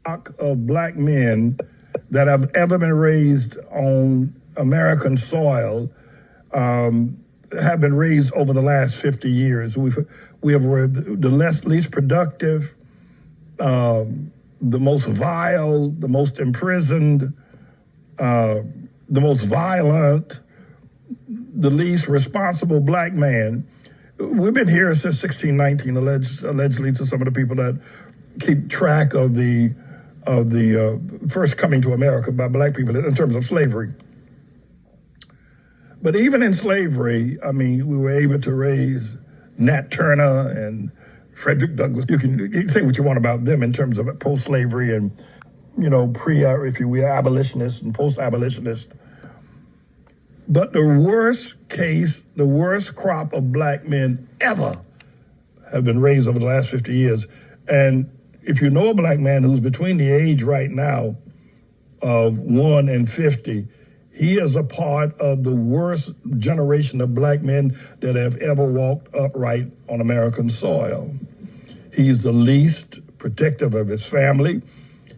of black men that have ever been raised on American soil have been raised over the last 50 years. We have were the least productive, the most vile, the most imprisoned, the most violent, the least responsible black man. We've been here since 1619, allegedly, to some of the people that keep track of the first coming to America by black people in terms of slavery. But even in slavery, I mean, we were able to raise Nat Turner and Frederick Douglass. You can say what you want about them in terms of post-slavery and, if you will, abolitionists and post-abolitionists. But the worst case, the worst crop of black men ever have been raised over the last 50 years. And if you know a black man who's between the age right now of 1 and 50, he is a part of the worst generation of black men that have ever walked upright on American soil. He's the least protective of his family.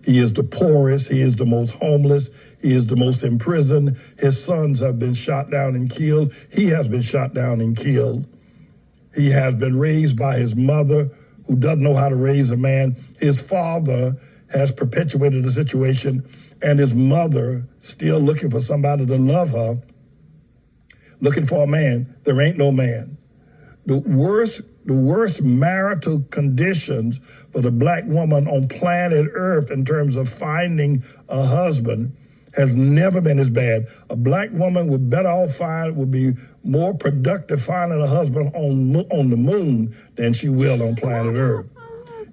He is the poorest. He is the most homeless. He is the most imprisoned. His sons have been shot down and killed. He has been shot down and killed. He has been raised by his mother, who doesn't know how to raise a man. His father has perpetuated the situation, and his mother still looking for somebody to love her, looking for a man. There ain't no man. The worst marital conditions for the black woman on planet Earth in terms of finding a husband has never been as bad. A black woman would be more productive finding a husband on the moon than she will on planet Earth.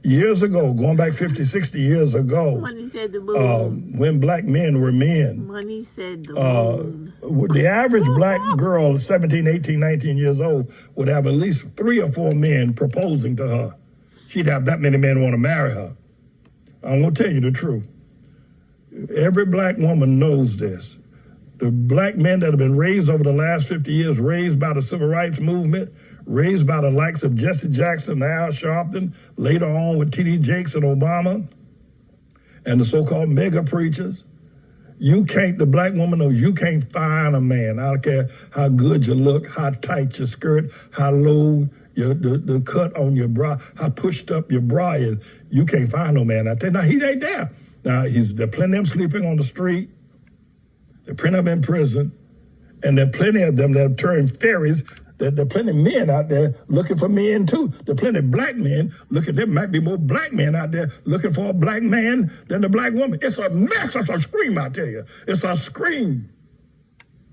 Years ago, going back 50, 60 years ago, Money said the moon. when black men were men, Money said the moon. the average black girl, 17, 18, 19 years old, would have at least 3 or 4 men proposing to her. She'd have that many men want to marry her. I'm going to tell you the truth. Every black woman knows this. The black men that have been raised over the last 50 years, raised by the civil rights movement, raised by the likes of Jesse Jackson, Al Sharpton, later on with T.D. Jakes and Obama, and the so-called mega preachers. The black woman knows you can't find a man. I don't care how good you look, how tight your skirt, how low the cut on your bra, how pushed up your bra is. You can't find no man out there. Now, he ain't there. Now, there are plenty of them sleeping on the street. There are plenty of them in prison. And there are plenty of them that have turned fairies. There are plenty of men out there looking for men, too. There are plenty of black men looking. There might be more black men out there looking for a black man than the black woman. It's a mess. It's a scream, I tell you. It's a scream.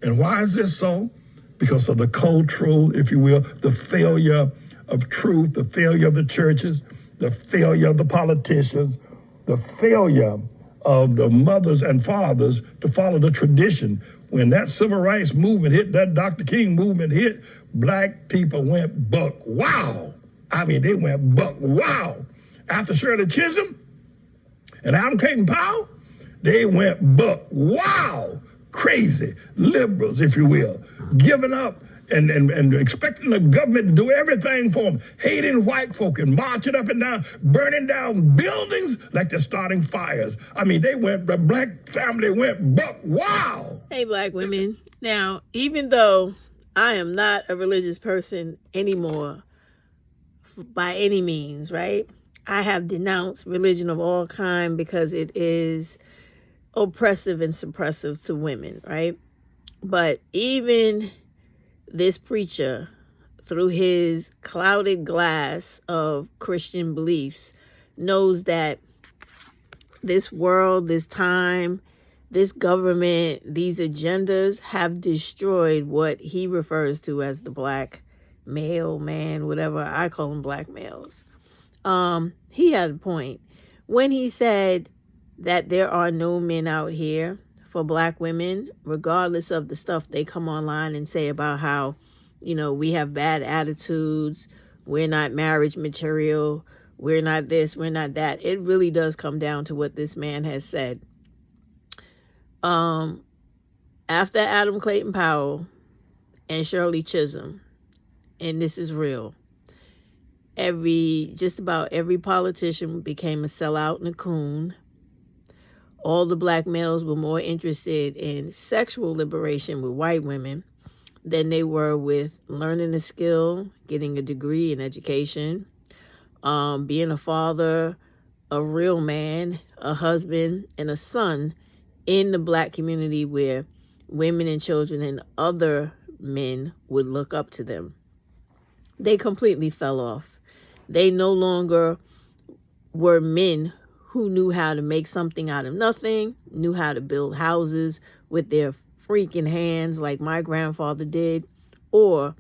And why is this so? Because of the cultural, if you will, the failure of truth, the failure of the churches, the failure of the politicians, the failure of the mothers and fathers to follow the tradition. When that civil rights movement hit, that Dr. King movement hit, black people went buck wow. I mean, they went buck wow. After Shirley Chisholm and Adam Clayton Powell, they went buck wow. Crazy liberals, if you will, giving up and expecting the government to do everything for them, hating white folk and marching up and down, burning down buildings like they're starting fires. I mean, the black family went buck wow. Hey, black women. Now, even though I am not a religious person anymore, by any means, right? I have denounced religion of all kind because it is oppressive and suppressive to women, right? But even this preacher, through his clouded glass of Christian beliefs, knows that this world, this time, this government, these agendas have destroyed what he refers to as the black male, man, whatever. I call them black males. He had a point when he said that there are no men out here for black women, regardless of the stuff they come online and say about how, we have bad attitudes, we're not marriage material, we're not this, we're not that. It really does come down to what this man has said. After Adam Clayton Powell and Shirley Chisholm, and this is real, just about every politician became a sellout and a coon. all the black males were more interested in sexual liberation with white women than they were with learning a skill, getting a degree in education, being a father, a real man, a husband, and a son in the black community where women and children and other men would look up to them. They completely fell off. They no longer were men who knew how to make something out of nothing, knew how to build houses with their freaking hands like my grandfather did, or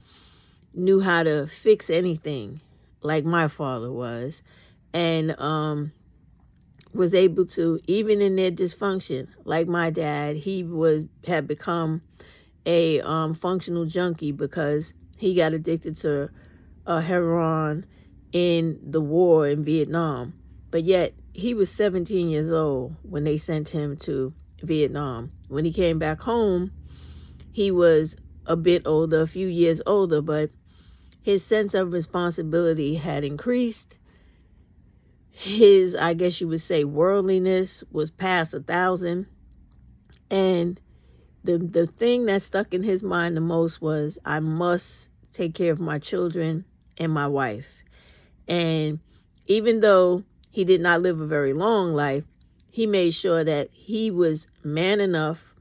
knew how to fix anything like my father was, and was able to, even in their dysfunction, like my dad, he had become a functional junkie because he got addicted to heroin in the war in Vietnam. But yet, he was 17 years old when they sent him to Vietnam. When he came back home, he was a bit older, a few years older, but his sense of responsibility had increased. His, I guess you would say, worldliness was past 1,000. And the thing that stuck in his mind the most was, I must take care of my children and my wife. And even though he did not live a very long life, he made sure that he was man enough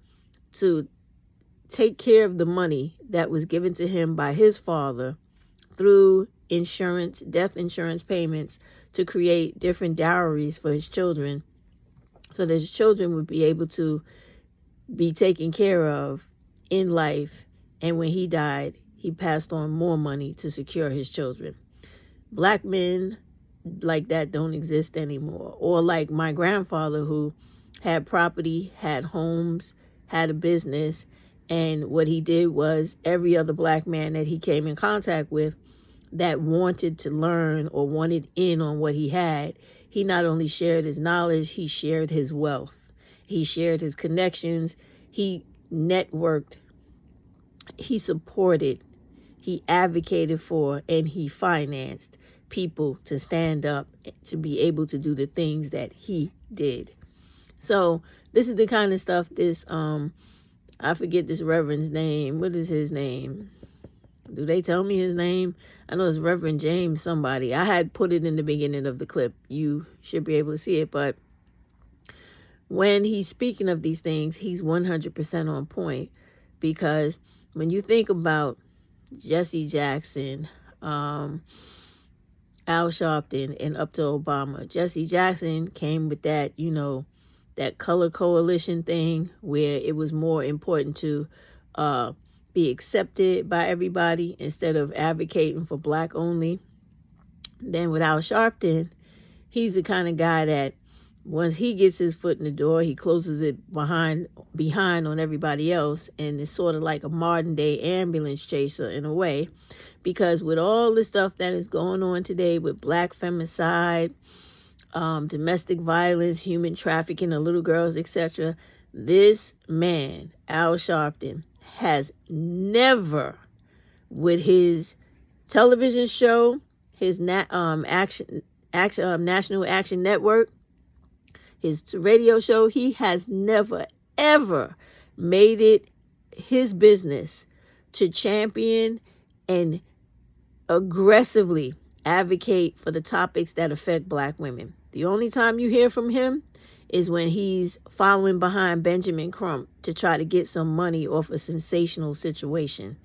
to take care of the money that was given to him by his father through insurance, death insurance payments, to create different dowries for his children so that his children would be able to be taken care of in life. And when he died, he passed on more money to secure his children. Black men like that don't exist anymore. Or like my grandfather, who had property, had homes, had a business, and what he did was every other black man that he came in contact with that wanted to learn or wanted in on what he had, he not only shared his knowledge, he shared his wealth. He shared his connections. He networked. He supported. He advocated for, and he financed people to stand up, to be able to do the things that he did. So this is the kind of stuff this, I forget this reverend's name. What is his name? Do they tell me his name? I know it's Reverend James somebody. I had put it in the beginning of the clip. You should be able to see it. But when he's speaking of these things, he's 100% on point. Because when you think about Jesse Jackson, Al Sharpton, and up to Obama, Jesse Jackson came with that, that color coalition thing where it was more important to be accepted by everybody instead of advocating for black only. Then with Al Sharpton, he's the kind of guy that once he gets his foot in the door, he closes it behind on everybody else, and it's sort of like a modern day ambulance chaser in a way, because with all the stuff that is going on today with black femicide, domestic violence, human trafficking of little girls, etc., this man, Al Sharpton, has never, with his television show, his National Action Network, his radio show, he has never, ever made it his business to champion and aggressively advocate for the topics that affect black women. The only time you hear from him is when he's following behind Benjamin Crump to try to get some money off a sensational situation.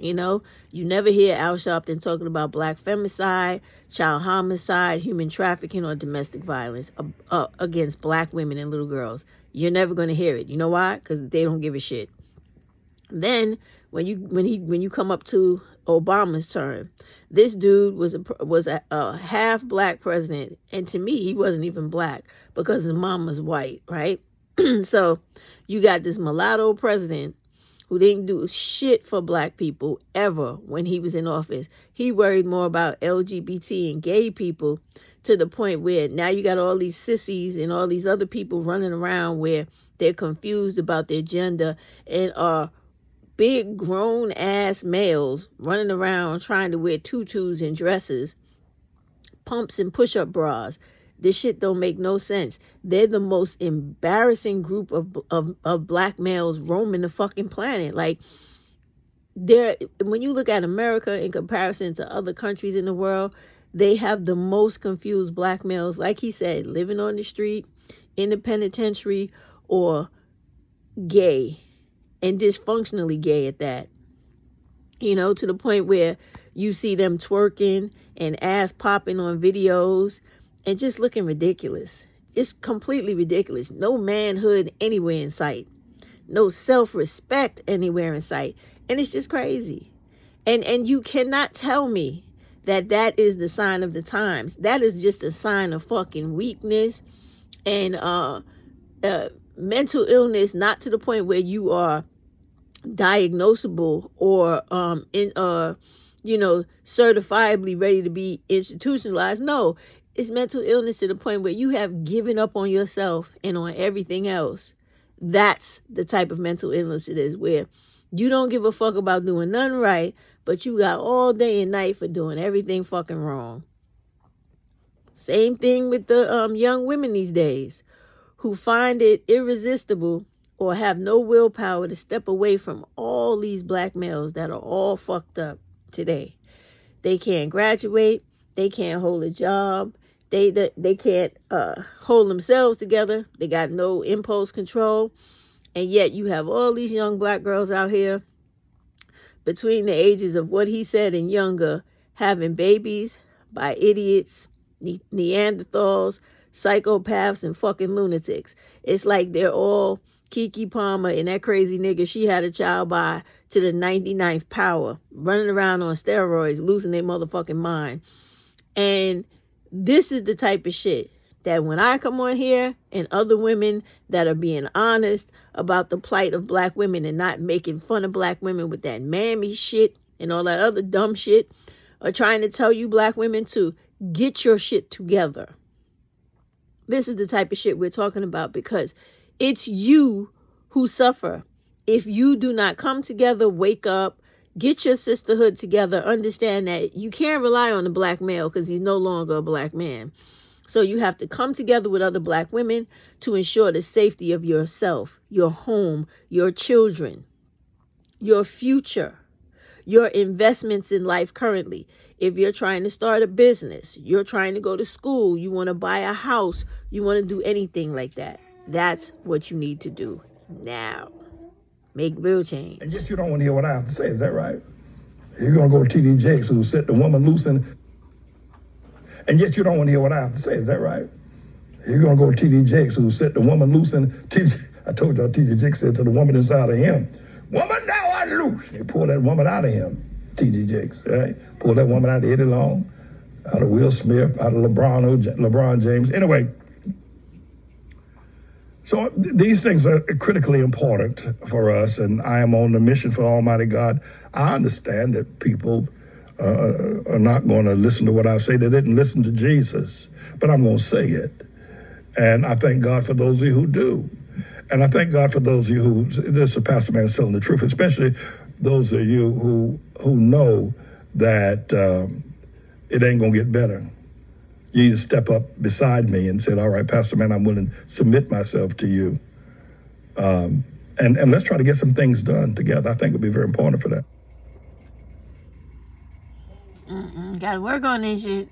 You never hear Al Sharpton talking about black femicide, child homicide, human trafficking, or domestic violence against black women and little girls. You're never going to hear it. You know why? Because they don't give a shit. Then when you come up to Obama's term, this dude was a half black president, and to me he wasn't even black because his mom was white, right? So you got this mulatto president who didn't do shit for black people ever when he was in office. He worried more about LGBT and gay people, to the point where now you got all these sissies and all these other people running around where they're confused about their gender and are big grown ass males running around trying to wear tutus and dresses, pumps and push-up bras. This shit don't make no sense. They're the most embarrassing group of black males roaming the fucking planet. Like, when you look at America in comparison to other countries in the world, they have the most confused black males, like he said, living on the street, in the penitentiary, or gay, and dysfunctionally gay at that. You know, to the point where you see them twerking and ass popping on videos and just looking ridiculous. Just completely ridiculous. No manhood anywhere in sight. No self-respect anywhere in sight. And it's just crazy. And you cannot tell me that that is the sign of the times. That is just a sign of fucking weakness and mental illness, not to the point where you are diagnosable or certifiably ready to be institutionalized. No, it's mental illness to the point where you have given up on yourself and on everything else. That's the type of mental illness it is, where you don't give a fuck about doing nothing right, but you got all day and night for doing everything fucking wrong. Same thing with the young women these days who find it irresistible or have no willpower to step away from all these black males that are all fucked up today. They can't graduate. They can't hold a job. They can't hold themselves together. They got no impulse control. And yet you have all these young black girls out here between the ages of what he said and younger, having babies by idiots, Neanderthals, psychopaths, and fucking lunatics. It's like they're all Kiki Palmer and that crazy nigga she had a child by to the 99th power, running around on steroids, losing their motherfucking mind. And this is the type of shit that when I come on here and other women that are being honest about the plight of black women and not making fun of black women with that mammy shit and all that other dumb shit, are trying to tell you black women to get your shit together. This is the type of shit we're talking about, because it's you who suffer. If you do not come together, wake up, get your sisterhood together, understand that you can't rely on the black male because he's no longer a black man. So you have to come together with other black women to ensure the safety of yourself, your home, your children, your future, your investments in life currently. If you're trying to start a business, you're trying to go to school, you want to buy a house, you want to do anything like that, that's what you need to do now. Make real change. And yet you don't want to hear what I have to say, is that right? You're going to go to T.D. Jakes, who set the woman loose, and yet you don't want to hear what I have to say, is that right? You're going to go to T.D. Jakes, who set the woman loose, and I told y'all T.D. Jakes said to the woman inside of him, "Woman, thou art loose." He pulled that woman out of him, T.D. Jakes, right? Pulled that woman out of Eddie Long, out of Will Smith, out of LeBron James. Anyway, so these things are critically important for us, and I am on the mission for Almighty God. I understand that people are not going to listen to what I say. They didn't listen to Jesus, but I'm going to say it. And I thank God for those of you who do. And I thank God for those of you who, this is a pastor man telling the truth, especially those of you who know that it ain't going to get better. You need to step up beside me and say, "All right, Pastor man, I'm willing to submit myself to you." And let's try to get some things done together. I think it'll be very important for that. Gotta work on this shit.